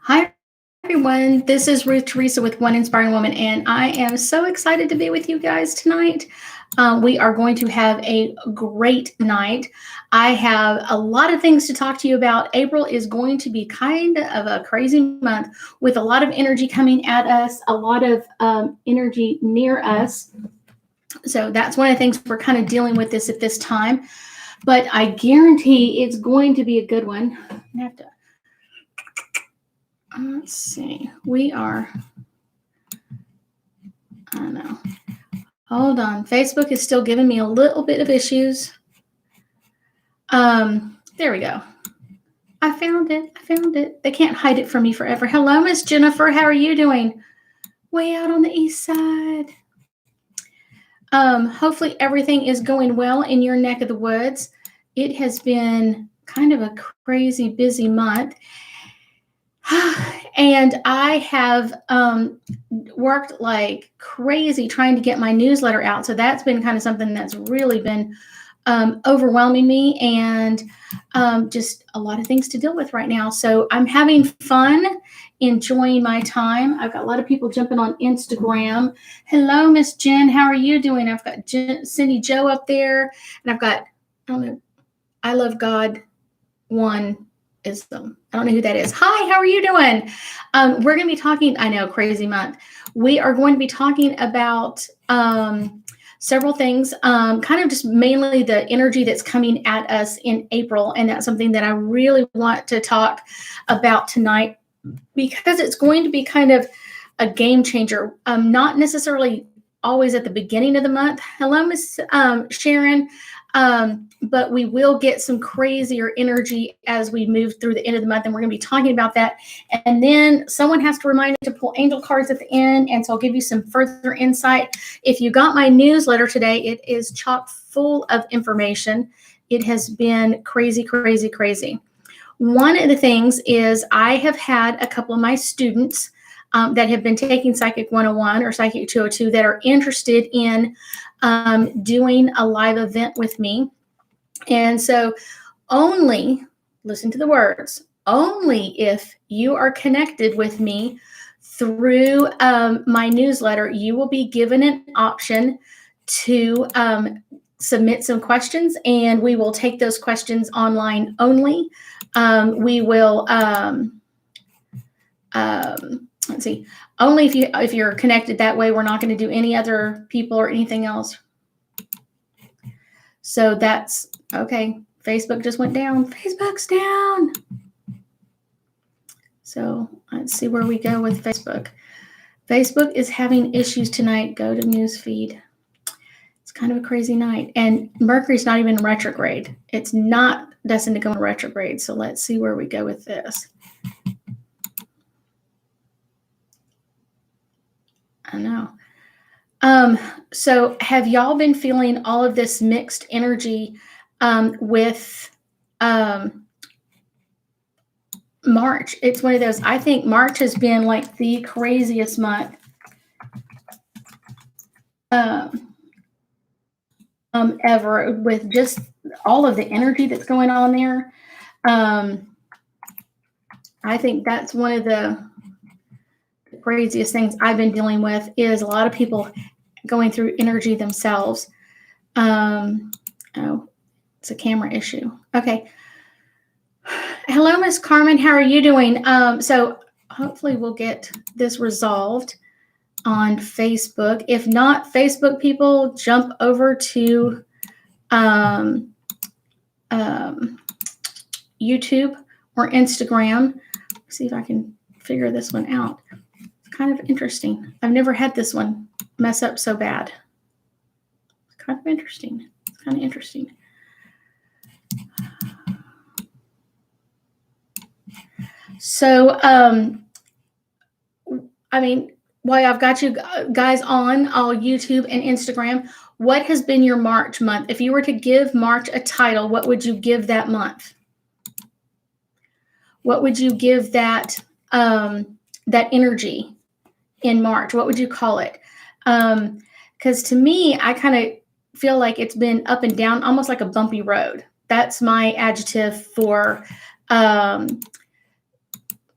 Hi, everyone. This is Ruth Theresa with One Inspiring Woman, and I am so excited to be with you guys tonight. We are going to have a great night. I have a lot of things to talk to you about. April is going to be kind of a crazy month with a lot of energy coming at us, a lot of energy near us. So that's one of the things we're kind of dealing with this at this time. But I guarantee it's going to be a good one. I have to. Let's see. I know. Hold on. Facebook is still giving me a little bit of issues. There we go. I found it. They can't hide it from me forever. Hello, Miss Jennifer. How are you doing? Way out on the east side. Hopefully everything is going well in your neck of the woods. It has been kind of a crazy busy month. And I have worked like crazy trying to get my newsletter out. So that's been kind of something that's really been overwhelming me, and just a lot of things to deal with right now. So I'm having fun, enjoying my time. I've got a lot of people jumping on Instagram. Hello, Miss Jen. How are you doing? I've got Cindy Joe up there, and I've got, I don't know, I Love God One. I don't know who that is. Hi, how are you doing? We're going to be talking, I know, crazy month. We are going to be talking about several things, kind of just mainly the energy that's coming at us in April. And that's something that I really want to talk about tonight, because it's going to be kind of a game changer, not necessarily always at the beginning of the month. Hello, Miss Sharon. But we will get some crazier energy as we move through the end of the month, and we're going to be talking about that. And then someone has to remind me to pull angel cards at the end, and so I'll give you some further insight. If you got my newsletter today, it is chock full of information. It has been crazy, crazy, crazy. One of the things is I have had a couple of my students that have been taking Psychic 101 or Psychic 202 that are interested in doing a live event with me. And so only, listen to the words, only if you are connected with me through my newsletter, you will be given an option to submit some questions, and we will take those questions online only. We will, let's see, only if you're connected that way. We're not going to do any other people or anything else. So that's okay. Facebook just went down. Facebook's down. So let's see where we go with Facebook. Facebook is having issues tonight. Go to news feed. It's kind of a crazy night. And Mercury's not even retrograde. It's not destined to go in retrograde. So let's see where we go with this. I know. So have y'all been feeling all of this mixed energy with March? It's one of those, I think March has been like the craziest month ever, with just all of the energy that's going on there. I think that's one of the craziest things I've been dealing with, is a lot of people going through energy themselves. Oh, it's a camera issue. Okay. Hello, Miss Carmen. How are you doing? So hopefully we'll get this resolved on Facebook. If not, Facebook people, jump over to YouTube or Instagram. See if I can figure this one out. It's kind of interesting. I've never had this one mess up so bad. It's kind of interesting. So, I mean, while I've got you guys on all YouTube and Instagram, what has been your March month? If you were to give March a title, what would you give that month? What would you give that that energy in March? What would you call it? Because to me, I kind of feel like it's been up and down, almost like a bumpy road. That's my adjective for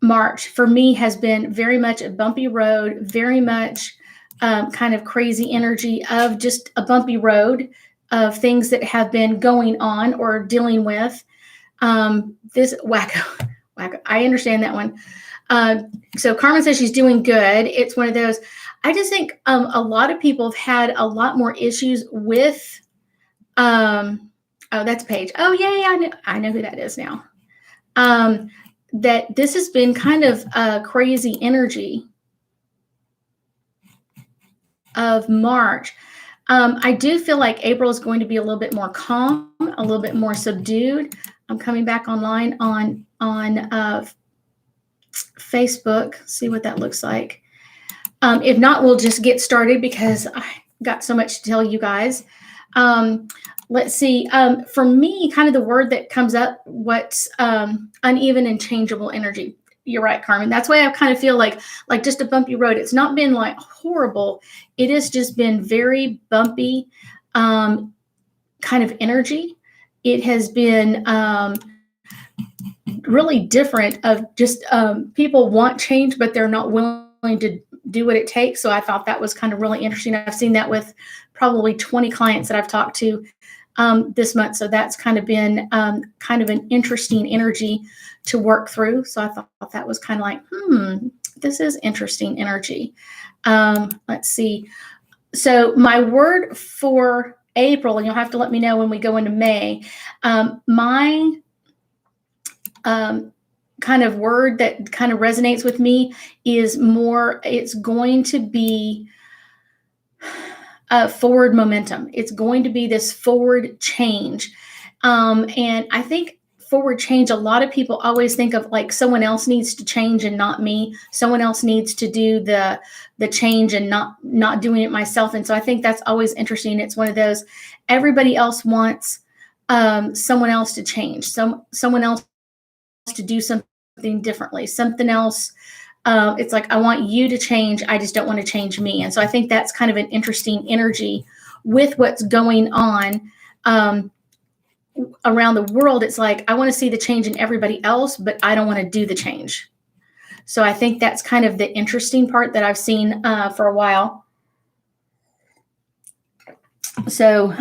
March for me has been very much a bumpy road, very much kind of crazy energy of just a bumpy road of things that have been going on or dealing with. This wacko, wacko. I understand that one. So Carmen says she's doing good. It's one of those. I just think a lot of people have had a lot more issues with. Oh, that's Paige. Oh yeah, I know who that is now. That this has been kind of a crazy energy of March. I do feel like April is going to be a little bit more calm, a little bit more subdued. I'm coming back online on Facebook, see what that looks like. If not, we'll just get started because I got so much to tell you guys. Let's see. For me, kind of the word that comes up, what's uneven and changeable energy. You're right, Carmen. That's why I kind of feel like just a bumpy road. It's not been like horrible. It has just been very bumpy kind of energy. It has been really different of just people want change, but they're not willing to do what it takes. So I thought that was kind of really interesting. I've seen that with probably 20 clients that I've talked to this month. So that's kind of been kind of an interesting energy to work through. So I thought that was kind of like, this is interesting energy. Let's see. So my word for April, and you'll have to let me know when we go into May, my kind of word that kind of resonates with me is more, it's going to be forward momentum. It's going to be this forward change. And I think forward change, a lot of people always think of like someone else needs to change and not me. Someone else needs to do the change and not doing it myself. And so I think that's always interesting. It's one of those, everybody else wants someone else to change, someone else to do something differently, something else. It's like, I want you to change. I just don't want to change me. And so I think that's kind of an interesting energy with what's going on around the world. It's like, I want to see the change in everybody else, but I don't want to do the change. So I think that's kind of the interesting part that I've seen for a while. So,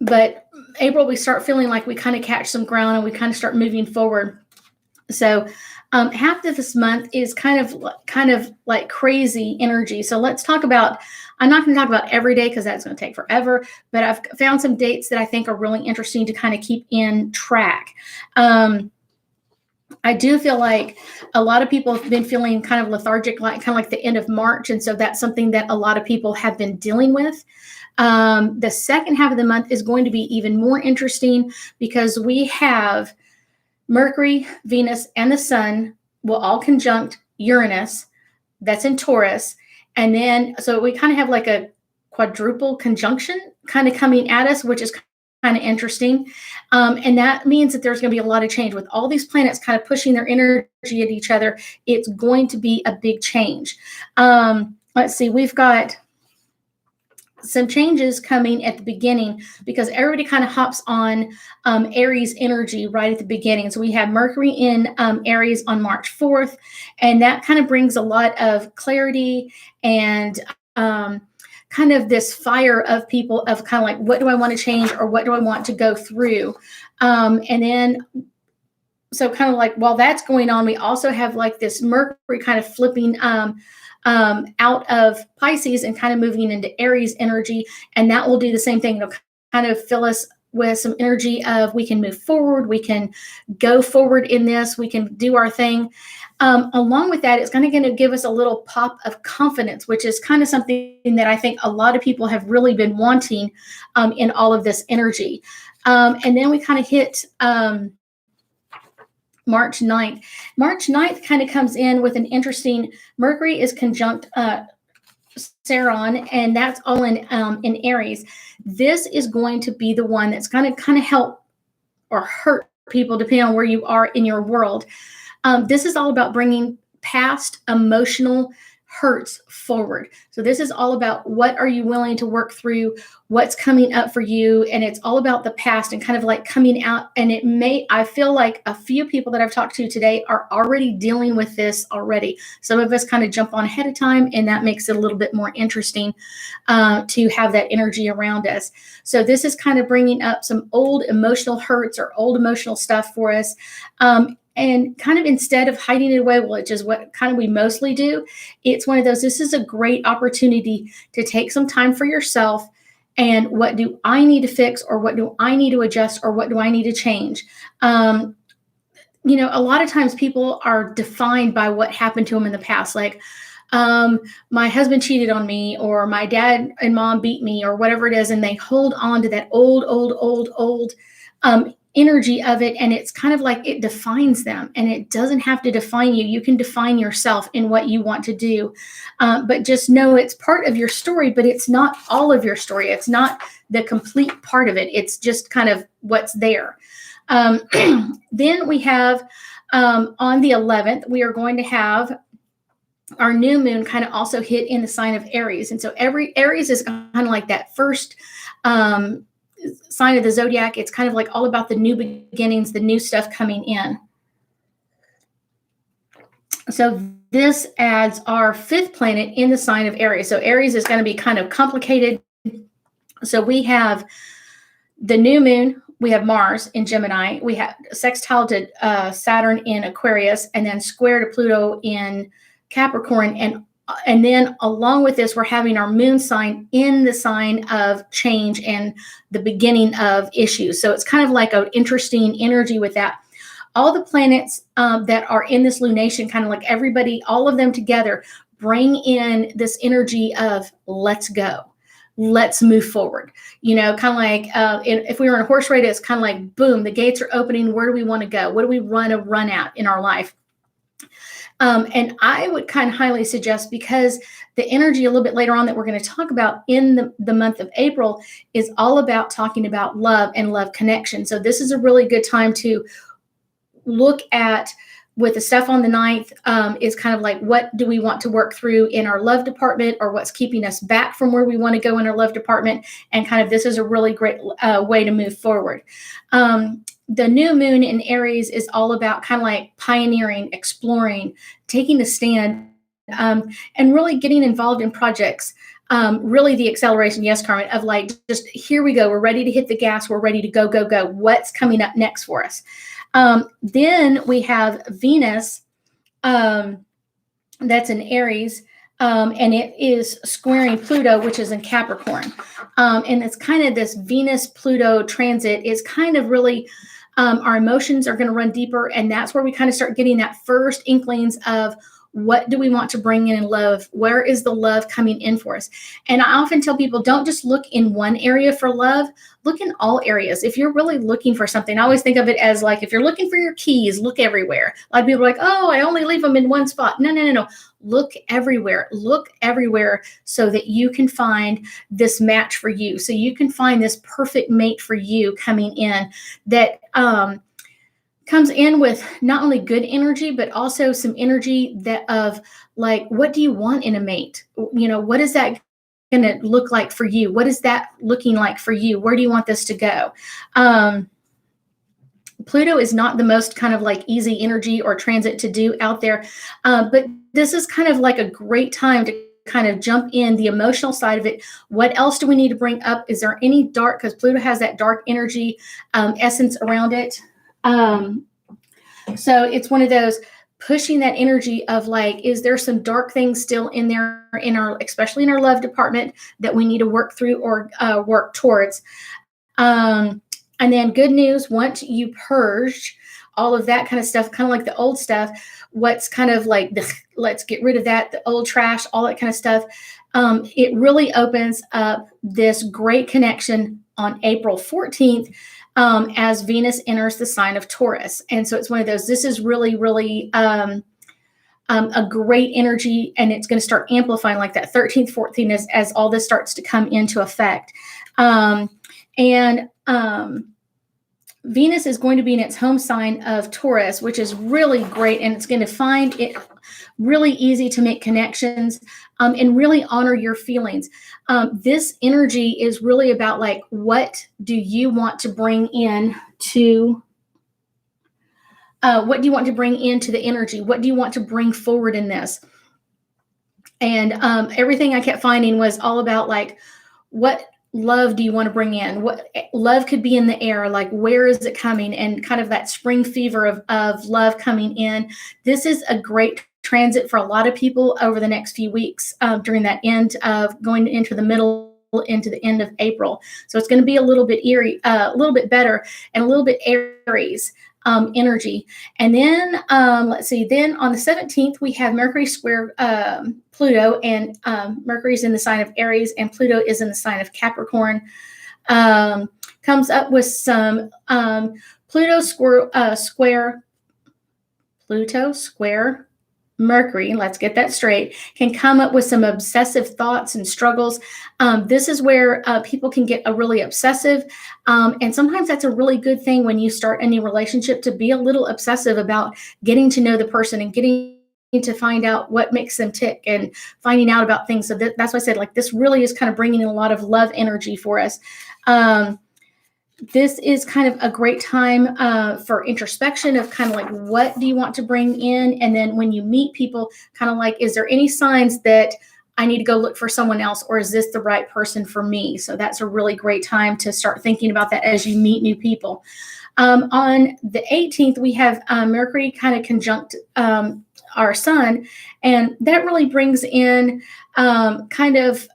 but April, we start feeling like we kind of catch some ground and we kind of start moving forward. So half of this month is kind of like crazy energy. So let's talk about, I'm not going to talk about every day because that's going to take forever, but I've found some dates that I think are really interesting to kind of keep in track. I do feel like a lot of people have been feeling kind of lethargic, like kind of like the end of March. And so that's something that a lot of people have been dealing with. The second half of the month is going to be even more interesting because we have Mercury, Venus, and the Sun will all conjunct Uranus. That's in Taurus. And then, so we kind of have like a quadruple conjunction kind of coming at us, which is kind of interesting. And that means that there's going to be a lot of change with all these planets kind of pushing their energy at each other. It's going to be a big change. Let's see, we've got some changes coming at the beginning because everybody kind of hops on Aries energy right at the beginning. So we have Mercury in Aries on March 4th, and that kind of brings a lot of clarity and kind of this fire of people of kind of like, what do I want to change or what do I want to go through? And then, so kind of like while that's going on, we also have like this Mercury kind of flipping out of Pisces and kind of moving into Aries energy. And that will do the same thing. It'll kind of fill us with some energy of we can move forward. We can go forward in this. We can do our thing. Along with that, it's kind of going to give us a little pop of confidence, which is kind of something that I think a lot of people have really been wanting in all of this energy. And then we kind of hit March 9th. March 9th kind of comes in with an interesting, Mercury is conjunct Saturn, and that's all in Aries. This is going to be the one that's going to kind of help or hurt people depending on where you are in your world. This is all about bringing past emotional hurts forward. So this is all about what are you willing to work through, what's coming up for you, and it's all about the past and kind of like coming out. And I feel like a few people that I've talked to today are already dealing with this already. Some of us kind of jump on ahead of time, and that makes it a little bit more interesting to have that energy around us. So this is kind of bringing up some old emotional hurts or old emotional stuff for us. And kind of instead of hiding it away, which is what kind of we mostly do, it's one of those, this is a great opportunity to take some time for yourself. And what do I need to fix, or what do I need to adjust, or what do I need to change? A lot of times people are defined by what happened to them in the past. Like, my husband cheated on me, or my dad and mom beat me, or whatever it is. And they hold on to that old energy of it, and it's kind of like it defines them, and it doesn't have to define you. You can define yourself in what you want to do, but just know it's part of your story, but it's not all of your story. It's not the complete part of it. It's just kind of what's there. Then we have on the 11th, we are going to have our new moon kind of also hit in the sign of Aries. And so Aries is kind of like that first sign of the zodiac. It's kind of like all about the new beginnings, the new stuff coming in. So this adds our 5th planet in the sign of Aries. So Aries is going to be kind of complicated. So we have the new moon, we have Mars in Gemini, we have sextile to Saturn in Aquarius, and then square to Pluto in Capricorn. And then along with this, we're having our moon sign in the sign of change and the beginning of issues. So it's kind of like an interesting energy with that. All the planets that are in this lunation, kind of like everybody, all of them together, bring in this energy of let's go. Let's move forward. Kind of like if we were in a horse race, it's kind of like, boom, the gates are opening. Where do we want to go? What do we want to run at in our life? And I would kind of highly suggest, because the energy a little bit later on that we're going to talk about in the month of April is all about talking about love and love connection. So this is a really good time to look at, with the stuff on the 9th, is kind of like, what do we want to work through in our love department, or what's keeping us back from where we want to go in our love department. And kind of this is a really great way to move forward. The new moon in Aries is all about kind of like pioneering, exploring, taking a stand, and really getting involved in projects. Really the acceleration, yes, Carmen, of like, just here we go. We're ready to hit the gas. We're ready to go, go, go. What's coming up next for us? Then we have Venus, that's in Aries, and it is squaring Pluto, which is in Capricorn. And it's kind of this Venus-Pluto transit is kind of really, our emotions are going to run deeper. And that's where we kind of start getting that first inklings of, what do we want to bring in love? Where is the love coming in for us? And I often tell people, don't just look in one area for love, look in all areas. If you're really looking for something, I always think of it as like, if you're looking for your keys, look everywhere. A lot of people are like, oh, I only leave them in one spot. No. Look everywhere. Look everywhere so that you can find this match for you. So you can find this perfect mate for you coming in that, comes in with not only good energy, but also some energy that of like, what do you want in a mate? What is that going to look like for you? What is that looking like for you? Where do you want this to go? Pluto is not the most kind of like easy energy or transit to do out there. But this is kind of like a great time to kind of jump in the emotional side of it. What else do we need to bring up? Is there any dark, because Pluto has that dark energy essence around it. So it's one of those pushing that energy of like, is there some dark things still in there especially in our love department that we need to work through or work towards? And then good news, once you purge all of that kind of stuff, kind of like the old stuff, what's kind of like, let's get rid of that, the old trash, all that kind of stuff. It really opens up this great connection on April 14th. As Venus enters the sign of Taurus. And so it's one of those, this is really, really a great energy, and it's going to start amplifying like that 13th, 14th as all this starts to come into effect. Venus is going to be in its home sign of Taurus, which is really great. And it's going to find it really easy to make connections, and really honor your feelings. This energy is really about like, what do you want to bring in to what do you want to bring into the energy? What do you want to bring forward in this? And everything I kept finding was all about like, what love do you want to bring in? What love could be in the air? Like, where is it coming? And kind of that spring fever of love coming in. This is a great transit for a lot of people over the next few weeks, during that end of going into the middle into the end of April. So it's going to be a little bit eerie, a little bit better, and a little bit Aries energy. And then let's see, then on the 17th, we have Mercury square Pluto, and Mercury's in the sign of Aries and Pluto is in the sign of Capricorn. Comes up with some Pluto square Mercury, let's get that straight, can come up with some obsessive thoughts and struggles. This is where people can get a really obsessive. And sometimes that's a really good thing when you start a new relationship, to be a little obsessive about getting to know the person and getting to find out what makes them tick and finding out about things. So that's why I said, like, this really is kind of bringing in a lot of love energy for us. This is kind of a great time for introspection of kind of like, what do you want to bring in? And then when you meet people, kind of like, is there any signs that I need to go look for someone else, or is this the right person for me? So that's a really great time to start thinking about that as you meet new people. On the 18th, we have Mercury kind of conjunct our sun, and that really brings in kind of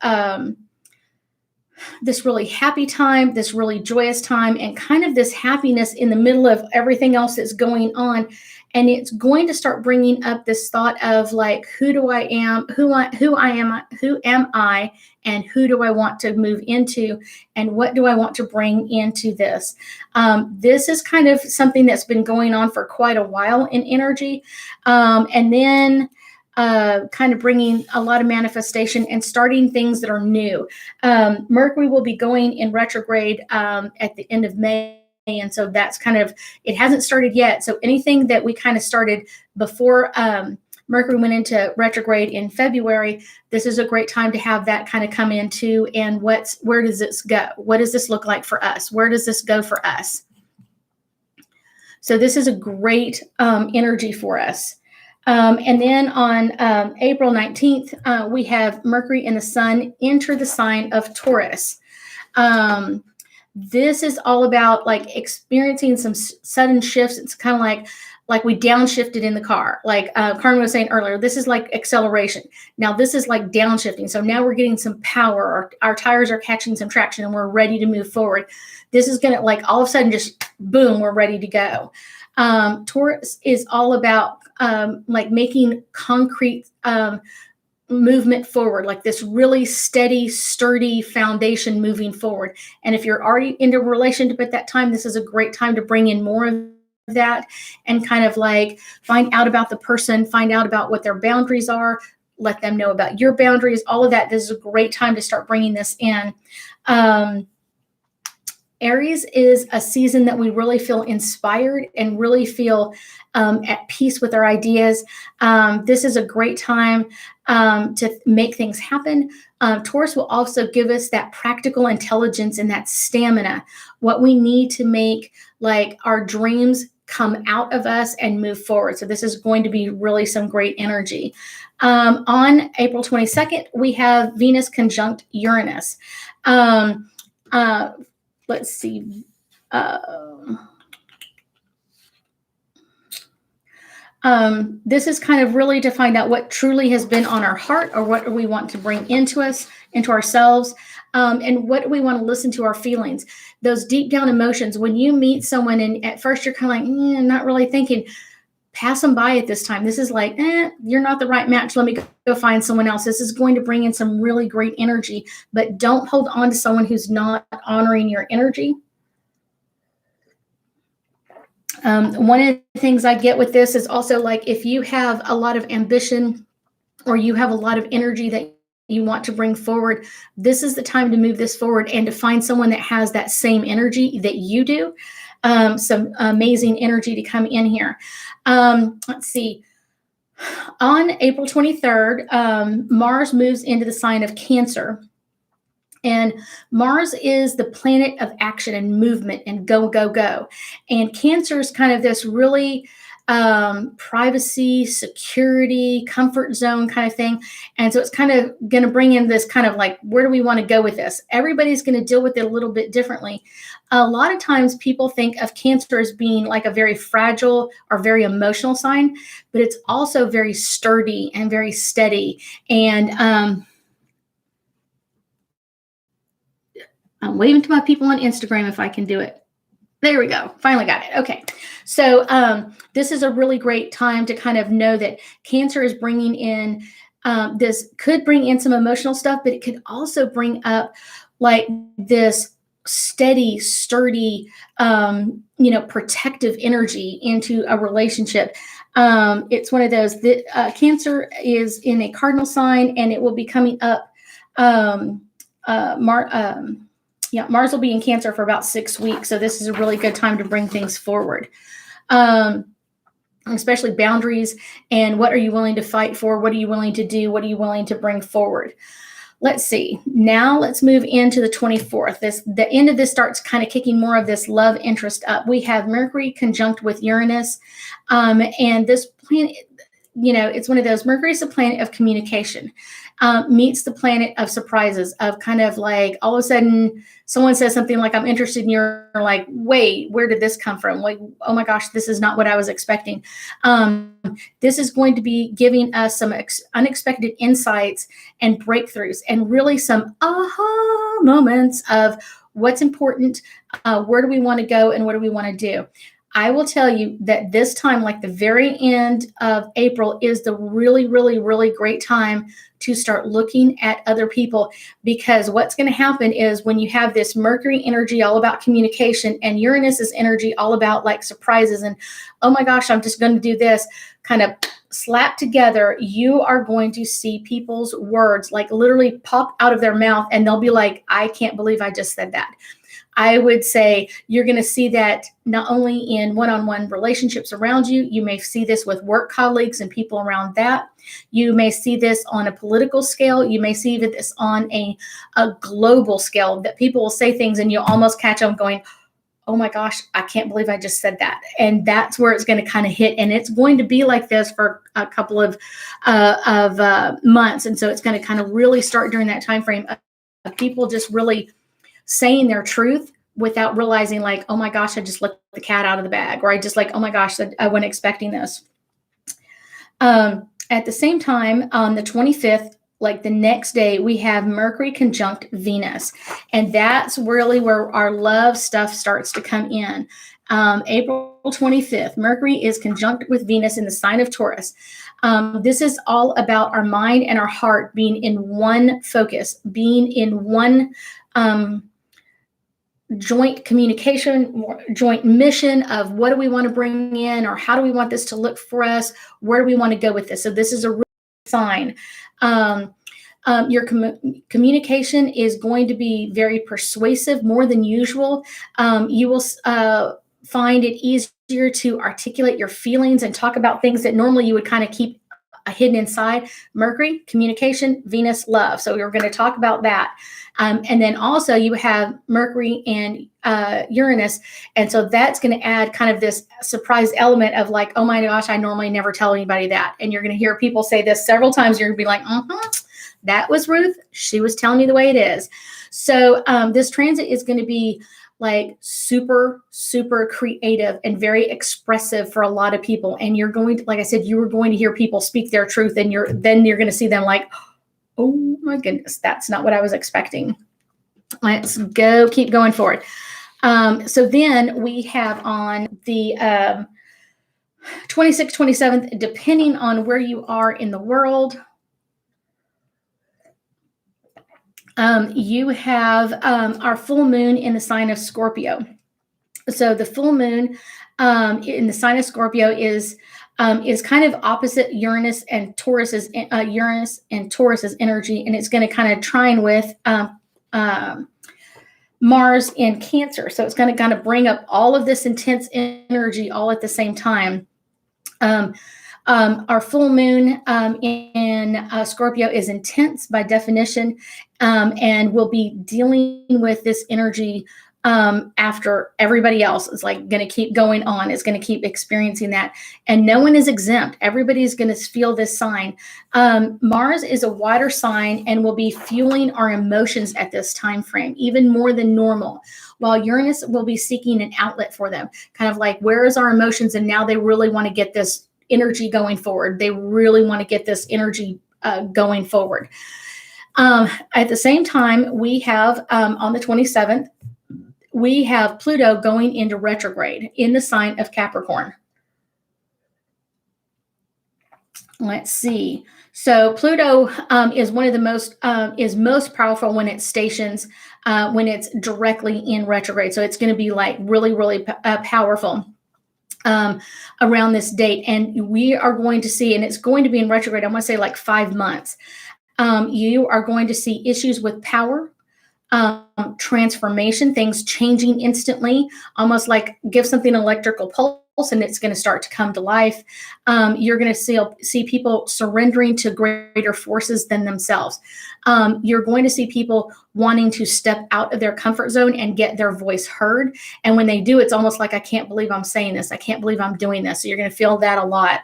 this really happy time, this really joyous time, and kind of this happiness in the middle of everything else that's going on. And it's going to start bringing up this thought of like, who am I, and who do I want to move into, and what do I want to bring into this? This is kind of something that's been going on for quite a while in energy. And then kind of bringing a lot of manifestation and starting things that are new. Mercury will be going in retrograde at the end of May. And so that's kind of, it hasn't started yet. So anything that we kind of started before Mercury went into retrograde in February, this is a great time to have that kind of come into, and where does this go? What does this look like for us? Where does this go for us? So this is a great energy for us. And then on April 19th, we have Mercury and the Sun enter the sign of Taurus. This is all about like experiencing some sudden shifts. It's kind of like we downshifted in the car. Like Carmen was saying earlier, this is like acceleration. Now this is like downshifting. So now we're getting some power. Our tires are catching some traction, and we're ready to move forward. This is going to, like, all of a sudden just boom, we're ready to go. Taurus is all about like making concrete movement forward, like this really steady, sturdy foundation moving forward. And if you're already into a relationship at that time, this is a great time to bring in more of that and kind of like find out about the person, find out about what their boundaries are, let them know about your boundaries, all of that. This is a great time to start bringing this in. Aries is a season that we really feel inspired and really feel at peace with our ideas. This is a great time to make things happen. Taurus will also give us that practical intelligence and that stamina, what we need to make like our dreams come out of us and move forward. So this is going to be really some great energy. On April 22nd, we have Venus conjunct Uranus. Let's see. This is kind of really to find out what truly has been on our heart, or what do we want to bring into us, into ourselves, and what do we want to listen to our feelings, those deep down emotions. When you meet someone and at first you're kind of like, not really thinking, pass them by at this time. This is like, you're not the right match. Let me go find someone else. This is going to bring in some really great energy, but don't hold on to someone who's not honoring your energy. One of the things I get with this is also like, if you have a lot of ambition or you have a lot of energy that you want to bring forward, this is the time to move this forward and to find someone that has that same energy that you do. Some amazing energy to come in here. Let's see. On April 23rd, Mars moves into the sign of Cancer. And Mars is the planet of action and movement and go, go, go. And Cancer is kind of this really privacy, security, comfort zone kind of thing. And so it's kind of going to bring in this kind of like, where do we want to go with this? Everybody's going to deal with it a little bit differently. A lot of times people think of Cancer as being like a very fragile or very emotional sign, but it's also very sturdy and very steady. And I'm waving to my people on Instagram if I can do it. There we go. Finally got it. Okay. So this is a really great time to kind of know that Cancer is bringing in, this could bring in some emotional stuff, but it could also bring up like this steady, sturdy, protective energy into a relationship. It's one of those that Cancer is in a cardinal sign, and it will be coming up. Mars will be in Cancer for about 6 weeks. So this is a really good time to bring things forward. Especially boundaries and what are you willing to fight for? What are you willing to do? What are you willing to bring forward? Let's see. Now let's move into the 24th. The end of this starts kind of kicking more of this love interest up. We have Mercury conjunct with Uranus. And this planet, it's one of those, Mercury is a planet of communication, meets the planet of surprises, of kind of like all of a sudden someone says something like, I'm interested in you, or like, wait, where did this come from? Like, oh my gosh, this is not what I was expecting. This is going to be giving us some unexpected insights and breakthroughs, and really some aha moments of what's important, where do we want to go, and what do we want to do. I will tell you that this time, like the very end of April, is the really, really, really great time to start looking at other people, because what's going to happen is when you have this Mercury energy all about communication and Uranus's energy all about like surprises and, oh my gosh, I'm just going to do this, kind of slapped together, you are going to see people's words like literally pop out of their mouth, and they'll be like, I can't believe I just said that. I would say you're going to see that not only in one-on-one relationships around you, you may see this with work colleagues and people around that. You may see this on a political scale. You may see this on a global scale, that people will say things and you'll almost catch them going, oh my gosh, I can't believe I just said that. And that's where it's going to kind of hit. And it's going to be like this for a couple of months. And so it's going to kind of really start during that time frame of people just really saying their truth without realizing like, oh my gosh, I just let the cat out of the bag, or I just like, oh my gosh, I wasn't expecting this. At the same time, on the 25th, like the next day, we have Mercury conjunct Venus. And that's really where our love stuff starts to come in. April 25th, Mercury is conjunct with Venus in the sign of Taurus. This is all about our mind and our heart being in one focus, being in one joint communication, joint mission of what do we want to bring in, or how do we want this to look for us? Where do we want to go with this? So this is a real sign. Your communication is going to be very persuasive, more than usual. You will find it easier to articulate your feelings and talk about things that normally you would kind of keep hidden inside. Mercury, communication, Venus, love. So we're going to talk about that. And then also you have Mercury and Uranus. And so that's going to add kind of this surprise element of like, oh my gosh, I normally never tell anybody that. And you're going to hear people say this several times. You're going to be like, that was Ruth. She was telling me the way it is. So this transit is going to be like super, super creative and very expressive for a lot of people. And you're going to, like I said, you were going to hear people speak their truth, and then you're going to see them like, oh my goodness, that's not what I was expecting. Let's go, keep going forward. So then we have on the 26th, 27th, depending on where you are in the world, you have our full moon in the sign of Scorpio. So the full moon in the sign of Scorpio is kind of opposite Uranus and Taurus's energy, and it's going to kind of trine with Mars in Cancer. So it's going to kind of bring up all of this intense energy all at the same time. Our full moon in Scorpio is intense by definition, and we'll be dealing with this energy after everybody else is like going to keep going on, is going to keep experiencing that. And no one is exempt. Everybody's going to feel this sign. Mars is a water sign and will be fueling our emotions at this time frame, even more than normal, while Uranus will be seeking an outlet for them, kind of like, where is our emotions? And now they really want to get this energy going forward. They really want to get this energy going forward. At the same time, we have on the 27th, we have Pluto going into retrograde in the sign of Capricorn. Let's see. So Pluto is one of the most powerful when it stations, when it's directly in retrograde. So it's going to be like really, really powerful around this date. And we are going to see, and it's going to be in retrograde, I want to say like 5 months. You are going to see issues with power, transformation, things changing instantly, almost like give something an electrical pulse and it's going to start to come to life. You're going to see people surrendering to greater forces than themselves. You're going to see people wanting to step out of their comfort zone and get their voice heard. And when they do, it's almost like, I can't believe I'm saying this. I can't believe I'm doing this. So you're going to feel that a lot.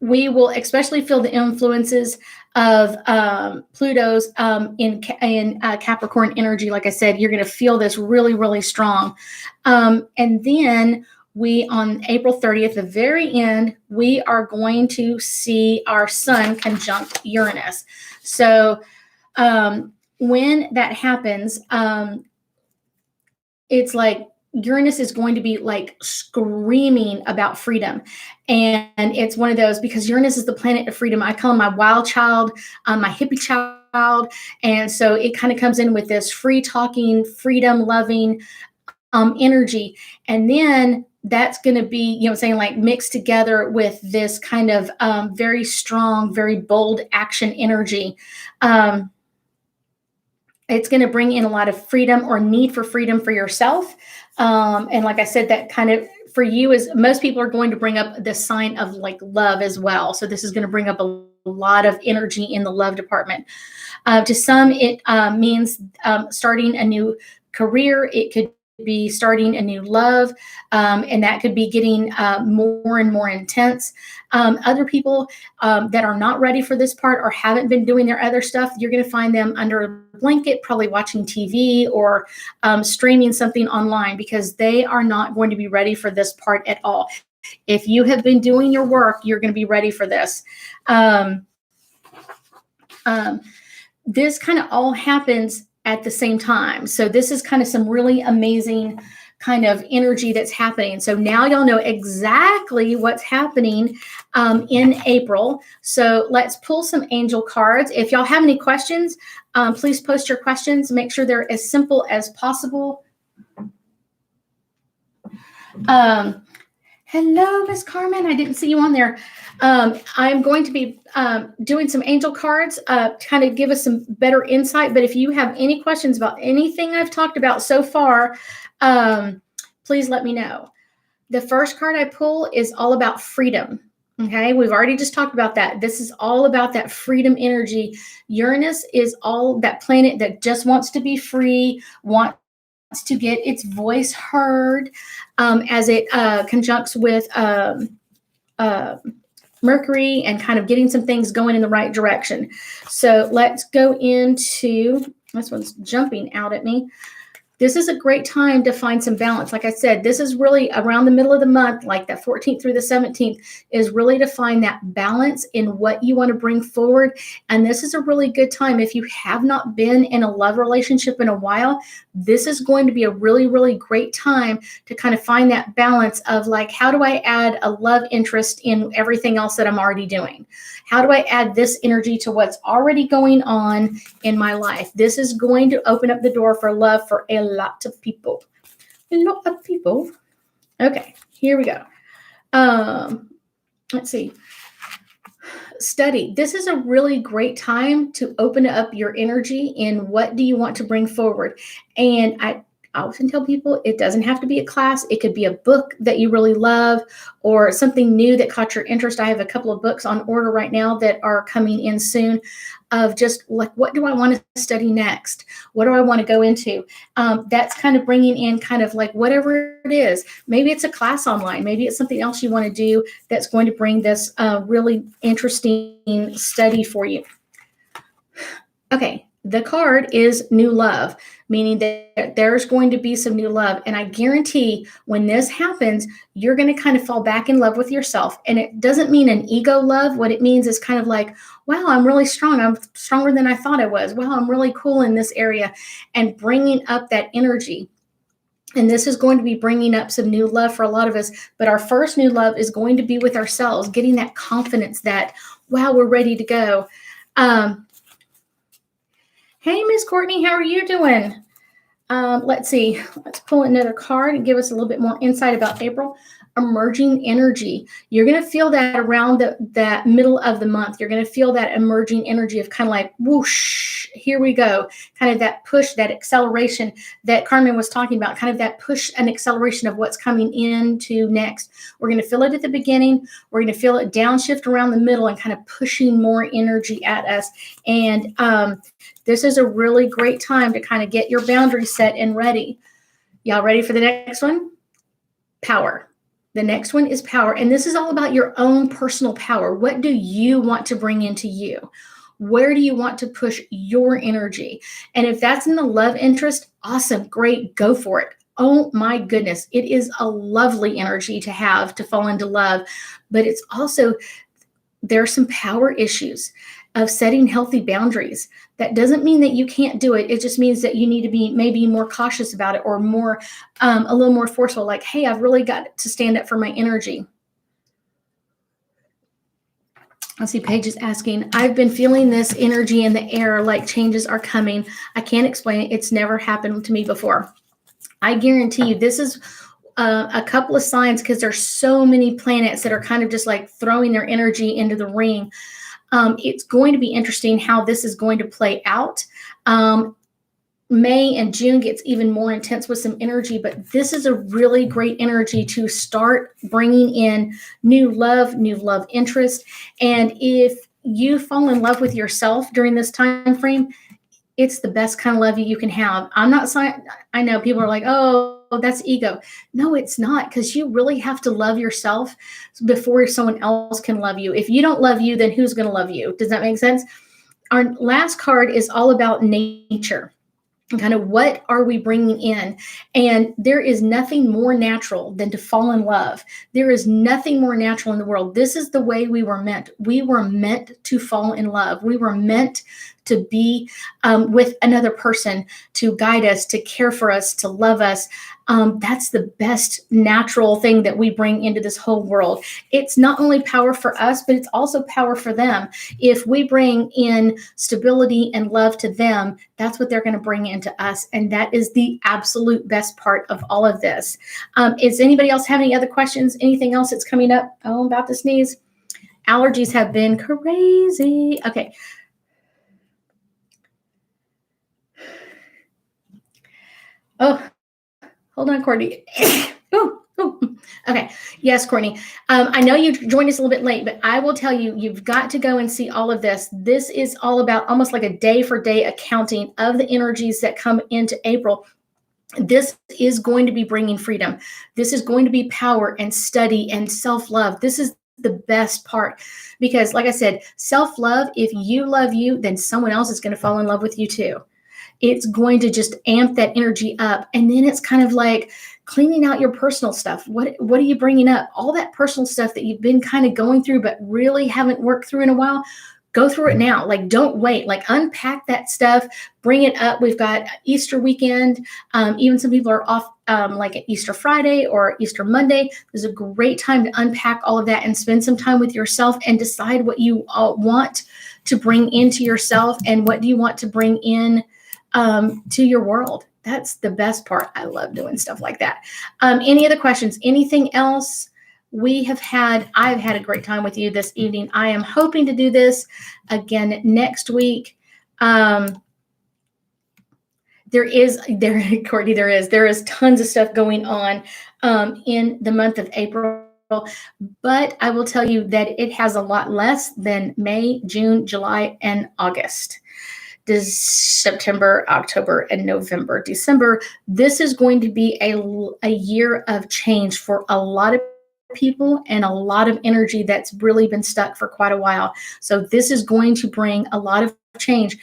We will especially feel the influences of Pluto's in Capricorn energy. Like I said, you're going to feel this really, really strong. And then on April 30th, the very end, we are going to see our sun conjunct Uranus. So when that happens, it's like Uranus is going to be like screaming about freedom. And it's one of those, because Uranus is the planet of freedom. I call him my wild child, my hippie child. And so it kind of comes in with this free talking, freedom loving energy. And then that's going to be, saying, like, mixed together with this kind of very strong, very bold action energy. It's going to bring in a lot of freedom or need for freedom for yourself. And like I said, that kind of for you is, most people are going to bring up the sign of like love as well. So this is going to bring up a lot of energy in the love department. To some, it means starting a new career. It could be starting a new love, and that could be getting more and more intense. Other people that are not ready for this part or haven't been doing their other stuff, you're going to find them under a blanket, probably watching TV or streaming something online, because they are not going to be ready for this part at all. If you have been doing your work, you're going to be ready for this. This kind of all happens at the same time. So this is kind of some really amazing kind of energy that's happening. So now y'all know exactly what's happening in April. So let's pull some angel cards. If y'all have any questions, please post your questions. Make sure they're as simple as possible. Hello, Miss Carmen. I didn't see you on there. I'm going to be doing some angel cards to kind of give us some better insight. But if you have any questions about anything I've talked about so far, please let me know. The first card I pull is all about freedom. Okay, we've already just talked about that. This is all about that freedom energy. Uranus is all that planet that just wants to be free, wants to get its voice heard, as it conjuncts with Mercury and kind of getting some things going in the right direction. So let's go into, this one's jumping out at me. This is a great time to find some balance. Like I said, this is really around the middle of the month, like that 14th through the 17th, is really to find that balance in what you want to bring forward. And this is a really good time. If you have not been in a love relationship in a while, this is going to be a really, really great time to kind of find that balance of, like, how do I add a love interest in everything else that I'm already doing? How do I add this energy to what's already going on in my life? This is going to open up the door for love for a lot of people. A lot of people. Okay, here we go. Let's see. Study. This is a really great time to open up your energy in what do you want to bring forward. And I often tell people it doesn't have to be a class. It could be a book that you really love or something new that caught your interest. I have a couple of books on order right now that are coming in soon of just like, what do I want to study next? What do I want to go into? That's kind of bringing in kind of like whatever it is. Maybe it's a class online. Maybe it's something else you want to do that's going to bring this really interesting study for you. Okay, the card is new love, meaning that there's going to be some new love. And I guarantee when this happens, you're going to kind of fall back in love with yourself. And it doesn't mean an ego love. What it means is kind of like, wow, I'm really strong. I'm stronger than I thought I was. Wow, I'm really cool in this area. And bringing up that energy. And this is going to be bringing up some new love for a lot of us. But our first new love is going to be with ourselves, getting that confidence that, wow, we're ready to go. Hey, Miss Courtney, how are you doing? Let's see. Let's pull another card and give us a little bit more insight about April. Emerging energy. You're going to feel that around that middle of the month. You're going to feel that emerging energy of kind of like, whoosh, here we go. Kind of that push, that acceleration that Carmen was talking about, kind of that push and acceleration of what's coming into next. We're going to feel it at the beginning. We're going to feel it downshift around the middle and kind of pushing more energy at us. And this is a really great time to kind of get your boundaries set and ready. Y'all ready for the next one? Power. The next one is power. And this is all about your own personal power. What do you want to bring into you? Where do you want to push your energy? And if that's in the love interest, awesome, great, go for it. Oh my goodness, it is a lovely energy to have to fall into love. But it's also, there are some power issues of setting healthy boundaries. That doesn't mean that you can't do it. It just means that you need to be maybe more cautious about it or more, a little more forceful. Like, hey, I've really got to stand up for my energy. I see Paige is asking, I've been feeling this energy in the air, like changes are coming. I can't explain it. It's never happened to me before. I guarantee you this is a couple of signs because there's so many planets that are kind of just like throwing their energy into the ring. It's going to be interesting how this is going to play out. May and June gets even more intense with some energy, but this is a really great energy to start bringing in new love interest. And if you fall in love with yourself during this time frame, it's the best kind of love you can have. I'm not saying, I know people are like, oh, that's ego. No, it's not, because you really have to love yourself before someone else can love you. If you don't love you, then who's going to love you? Does that make sense? Our last card is all about nature. Kind of what are we bringing in? And there is nothing more natural than to fall in love. There is nothing more natural in the world. This is the way we were meant. We were meant to fall in love. We were meant to be with another person, to guide us, to care for us, to love us. That's the best natural thing that we bring into this whole world. It's not only power for us, but it's also power for them. If we bring in stability and love to them, that's what they're going to bring into us. And that is the absolute best part of all of this. Is anybody else have any other questions? Anything else that's coming up? Oh, I'm about to sneeze. Allergies have been crazy. Okay. Oh, hold on, Courtney. Ooh. Okay. Yes, Courtney. I know you joined us a little bit late, but I will tell you, you've got to go and see all of this. This is all about almost like a day for day accounting of the energies that come into April. This is going to be bringing freedom. This is going to be power and study and self-love. This is the best part because, like I said, self-love, if you love you, then someone else is going to fall in love with you too. It's going to just amp that energy up. And then it's kind of like cleaning out your personal stuff. What are you bringing up? All that personal stuff that you've been kind of going through, but really haven't worked through in a while. Go through it now. Like, don't wait. Like, unpack that stuff, bring it up. We've got Easter weekend. Even some people are off like at Easter Friday or Easter Monday. There's a great time to unpack all of that and spend some time with yourself and decide what you want to bring into yourself and what do you want to bring in to your world. That's the best part. I love doing stuff like that. Any other questions? Anything else? I've had a great time with you this evening. I am hoping to do this again next week. Courtney, there is tons of stuff going on in the month of April. But I will tell you that it has a lot less than May, June, July, and August. September, October, and November. December, this is going to be a year of change for a lot of people and a lot of energy that's really been stuck for quite a while. So this is going to bring a lot of change.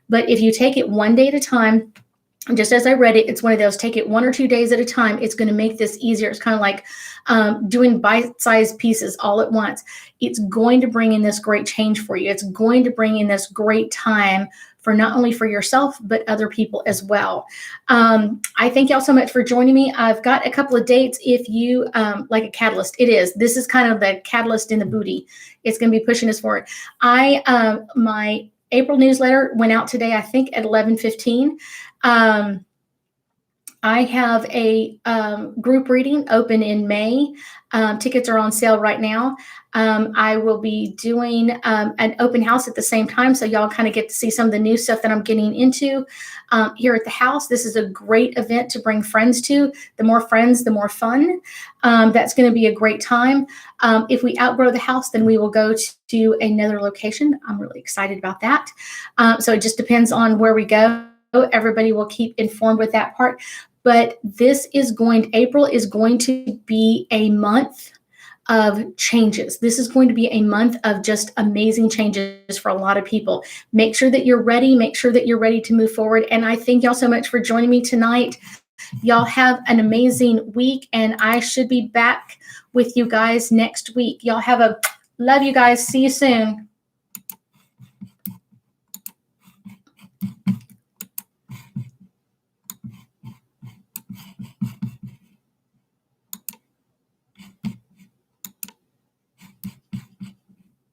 But if you take it one day at a time, just as I read it, it's one of those, take it 1 or 2 days at a time. It's going to make this easier. It's kind of like doing bite-sized pieces all at once. It's going to bring in this great change for you. It's going to bring in this great time for not only for yourself, but other people as well. I thank y'all so much for joining me. I've got a couple of dates if you like a catalyst. This is kind of the catalyst in the booty. It's going to be pushing us forward. My April newsletter went out today, I think at 11:15. I have a group reading open in May. Tickets are on sale right now. I will be doing an open house at the same time, so y'all kind of get to see some of the new stuff that I'm getting into here at the house. This is a great event to bring friends to. The more friends, the more fun. That's going to be a great time. If we outgrow the house, then we will go to another location. I'm really excited about that. So it just depends on where we go. Everybody will keep informed with that part. But April is going to be a month of changes. This is going to be a month of just amazing changes for a lot of people. Make sure that you're ready. Make sure that you're ready to move forward. And I thank y'all so much for joining me tonight. Y'all have an amazing week, and I should be back with you guys next week. Love you guys. See you soon.